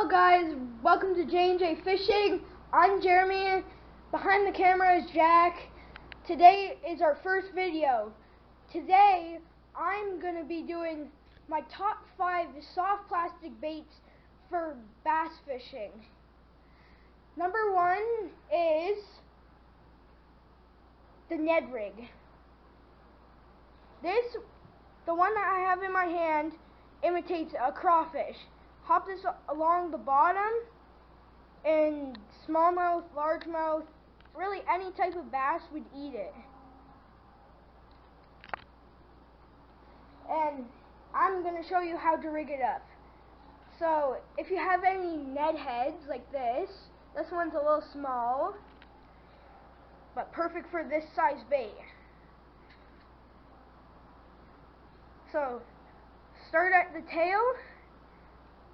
guys, welcome to J&J Fishing. I'm Jeremy, behind the camera is Jack. Today is our first video. Today I'm going to be doing my top 5 soft plastic baits for bass fishing. Number 1 is the Ned rig. The one that I have in my hand, imitates a crawfish. Hop this along the bottom, and smallmouth, largemouth, really any type of bass would eat it. And I'm going to show you how to rig it up. So if you have any Ned heads like this one's a little small, but perfect for this size bait. So start at the tail,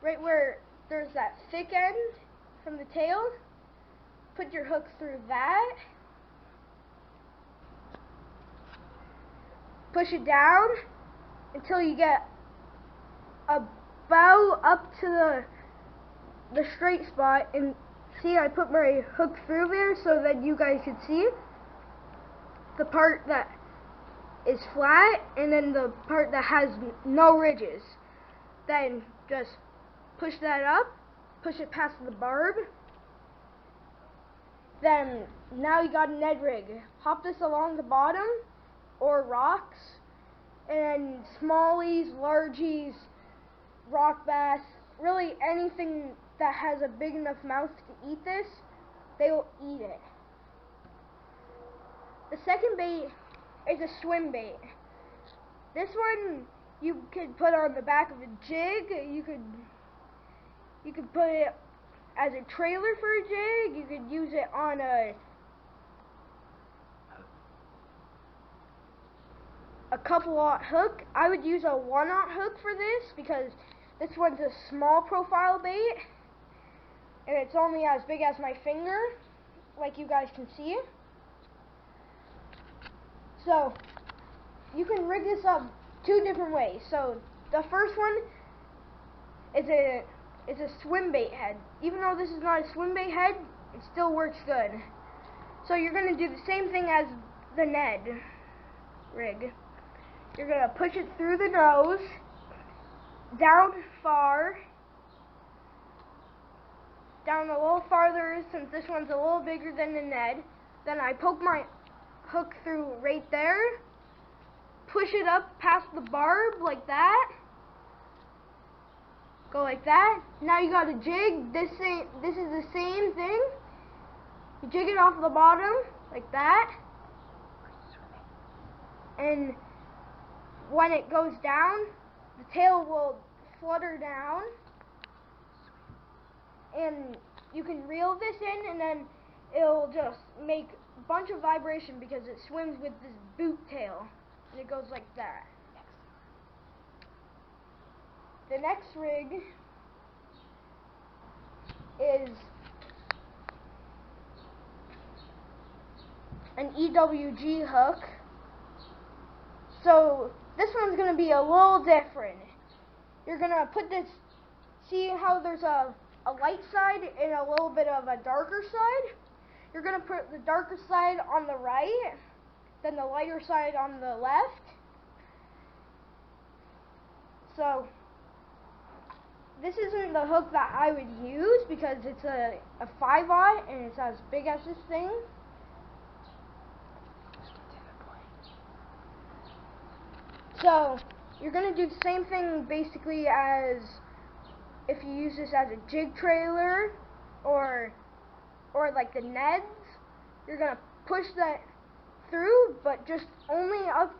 right where there's that thick end from the tail. Put your hook through that. Push it down until you get about up to the straight spot. And see, I put my hook through there so that you guys could see the part that is flat and then the part that has no ridges. Then just push that up, push it past the barb. Then now you got a Ned rig. Hop this along the bottom or rocks, and smallies, largies, rock bass, really anything that has a big enough mouth to eat this, they will eat it. The second bait is a swim bait. This one you could put on the back of a jig. You could put it as a trailer for a jig. You could use it on a couple-aught hook. I would use a 1/0 hook for this because this one's a small profile bait and it's only as big as my finger, like you guys can see. So you can rig this up 2 different ways. So the first one is a swim bait head. Even though this is not a swim bait head, it still works good. So you're going to do the same thing as the Ned rig. You're going to push it through the nose, down far, down a little farther since this one's a little bigger than the Ned. Then I poke my hook through right there, push it up past the barb like that, go like that. Now you got a jig. This is the same thing. You jig it off the bottom like that, and when it goes down, the tail will flutter down, and you can reel this in, and then it'll just make a bunch of vibration because it swims with this boot tail, and it goes like that. The next rig is an EWG hook. So this one's going to be a little different. You're going to put this, see how there's a light side and a little bit of a darker side? You're going to put the darker side on the right, then the lighter side on the left. So this isn't the hook that I would use because it's a 5/0 and it's as big as this thing. So you're going to do the same thing basically as if you use this as a jig trailer or like the Neds. You're going to push that through, but just only up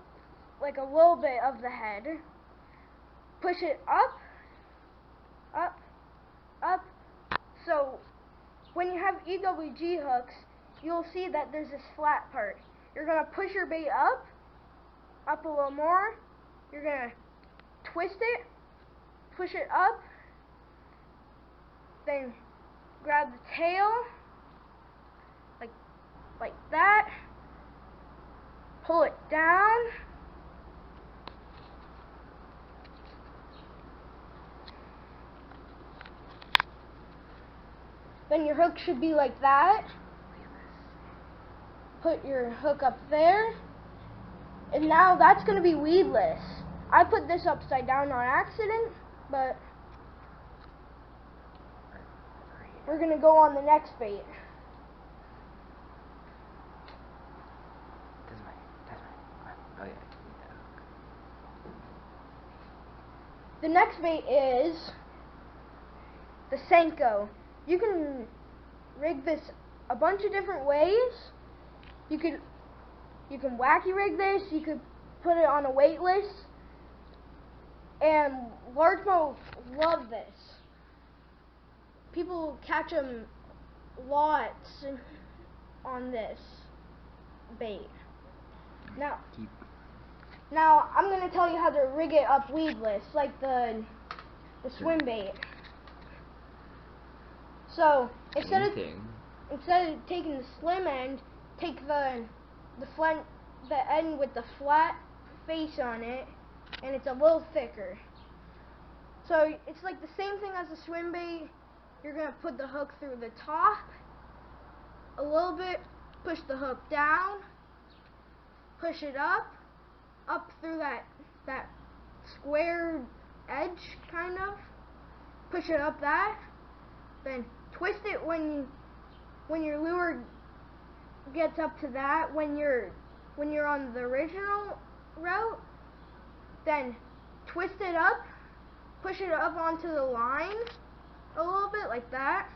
like a little bit of the head. Push it up, up, up. So when you have EWG hooks, you'll see that there's this flat part. You're going to push your bait up a little more. You're going to twist it, push it up, then grab the tail like that, pull it down, then your hook should be like that. Put your hook up there, and now that's going to be weedless. I put this upside down on accident, but we're going to go on the next bait. Oh, yeah. The next bait is the Senko. You can rig this a bunch of different ways. You can wacky rig this. You could put it on a weightless, and largemouth love this. People catch them lots on this bait. Now I'm going to tell you how to rig it up weedless, like the swim bait. So instead of taking the slim end, take the end with the flat face on it, and it's a little thicker. So it's like the same thing as the swim bait. You're going to put the hook through the top a little bit, push the hook down, push it up through that square edge, kind of. Push it up that, then twist it when your lure gets up to that, when you're on the original route, then twist it up, push it up onto the line a little bit like that.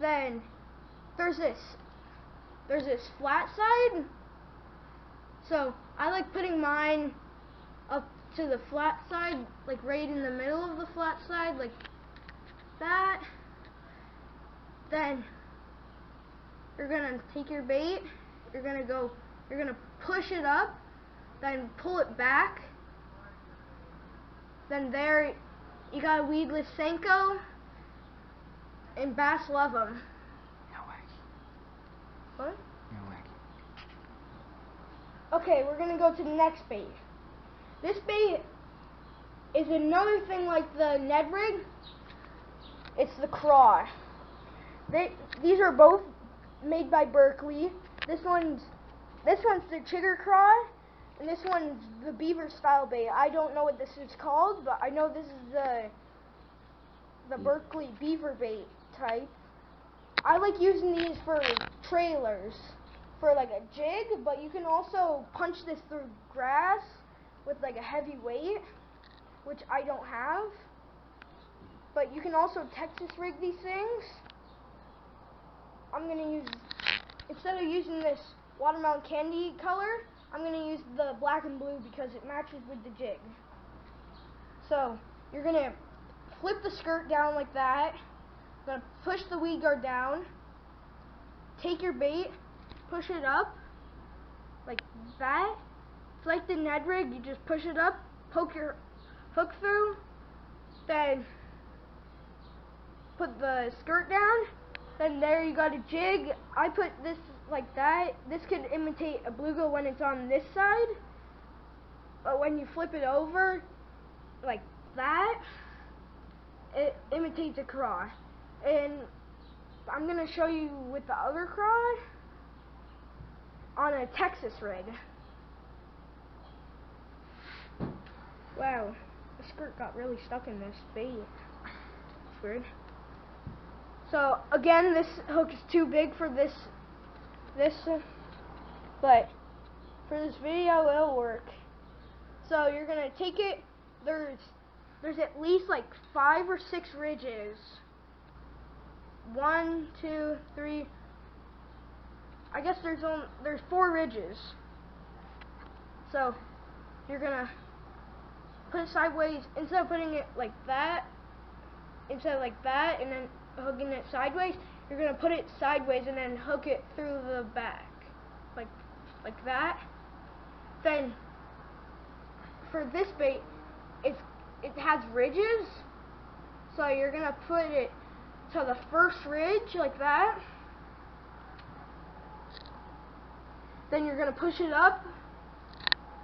Then there's this flat side. So I like putting mine up to the flat side, like right in the middle of the flat side, like that. Then you're gonna take your bait, you're gonna push it up, then pull it back. Then there you got a weedless Senko, and bass love them. No wacky. What? No wacky. Okay, we're gonna go to the next bait. This bait is another thing like the Ned rig. It's the craw. These are both made by Berkley. This one's the chigger craw, and this one's the beaver style bait. I don't know what this is called, but I know this is the Berkley beaver bait type. I like using these for trailers, for like a jig, but you can also punch this through grass with like a heavy weight, which I don't have. But you can also Texas rig these things. I'm gonna use, instead of using this watermelon candy color, I'm gonna use the black and blue because it matches with the jig. So you're gonna flip the skirt down like that. Gonna push the weed guard down. Take your bait, push it up like that. It's like the Ned rig. You just push it up, poke your hook through, then put the skirt down. Then there you got a jig. I put this like that. This could imitate a bluegill when it's on this side, but when you flip it over like that, it imitates a craw. And I'm gonna show you with the other craw on a Texas rig. Wow, the skirt got really stuck in this bait. It's weird. So again, this hook is too big for this, but for this video it'll work. So you're gonna take it. There's at least like 5 or 6 ridges. 1, 2, 3. I guess there's 4 ridges. So you're gonna put it sideways instead of putting it like that. Instead of like that, and then hooking it sideways, you're gonna put it sideways and then hook it through the back, like that. Then for this bait, it has ridges, so you're gonna put it to the first ridge like that. Then you're gonna push it up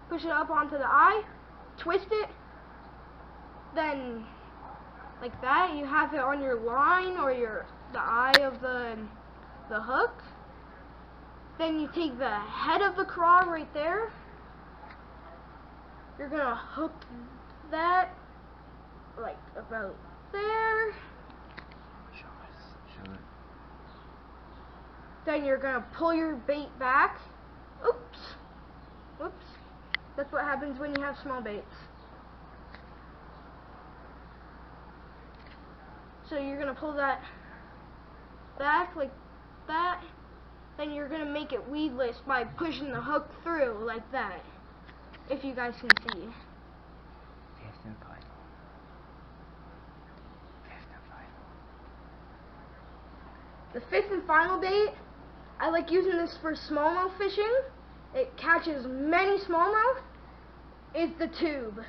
onto the eye, twist it, then like that. You have it on your line or your the eye of the hook. Then you take the head of the craw right there. You're gonna hook that like about there. Show it. Then you're gonna pull your bait back. Oops. Whoops. That's what happens when you have small baits. So you're gonna pull that back like that. Then you're gonna make it weedless by pushing the hook through like that. If you guys can see. Fifth and final. The fifth and final bait, I like using this for smallmouth fishing. It catches many smallmouth. Is the tube.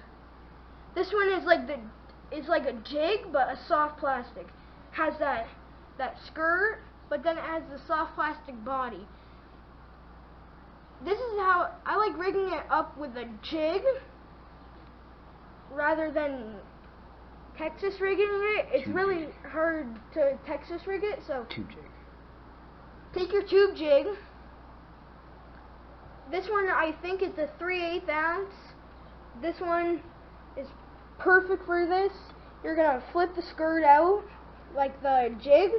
This one is like a jig but a soft plastic. Has that skirt, but then it has the soft plastic body. This is how I like rigging it up with a jig rather than Texas rigging it. It's Tube really jig. hard to Texas rig it, so Tube jig. take your tube jig. This one I think is a 3/8 ounce. This one is perfect for this. You're gonna flip the skirt out like the jig.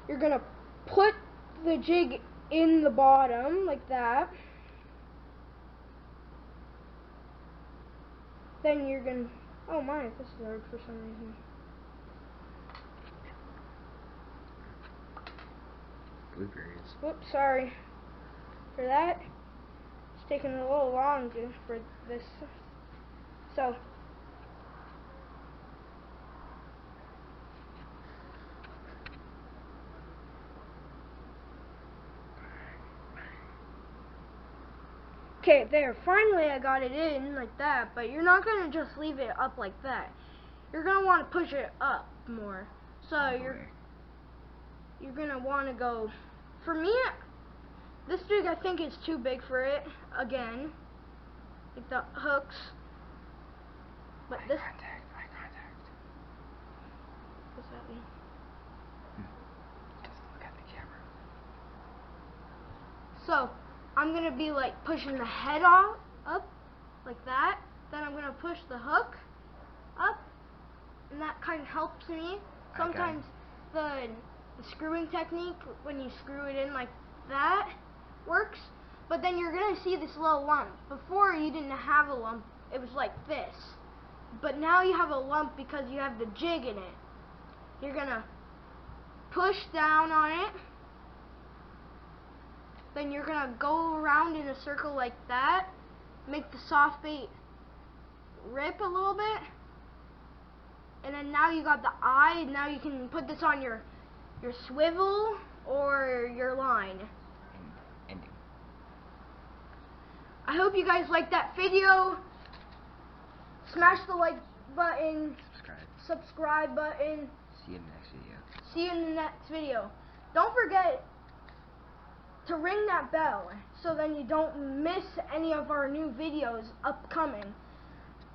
You're gonna put the jig in the bottom like that. Then you're gonna, oh my, this is hard for some reason. Blueberries. Whoops, sorry for that. It's taking a little long for this. So okay, there, finally I got it in like that, but you're not going to just leave it up like that. You're going to want to push it up more. So you're going to want to go, for me, this jig I think is too big for it, again, like the hooks. But this, Eye contact. what's that mean? Just look at the camera. So, I'm going to be like pushing the head off, up, like that. Then I'm going to push the hook up, and that kind of helps me. Sometimes the screwing technique, when you screw it in like that, works. But then you're going to see this little lump. Before you didn't have a lump, it was like this. But now you have a lump because you have the jig in it. You're going to push down on it. Then you're going to go around in a circle like that. Make the soft bait rip a little bit. And then now you got the eye. Now you can put this on your swivel or your line. Ending. I hope you guys liked that video. Smash the like button. Subscribe button. See you in the next video. See you in the next video. Don't forget to ring that bell so then you don't miss any of our new videos upcoming.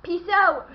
Peace out.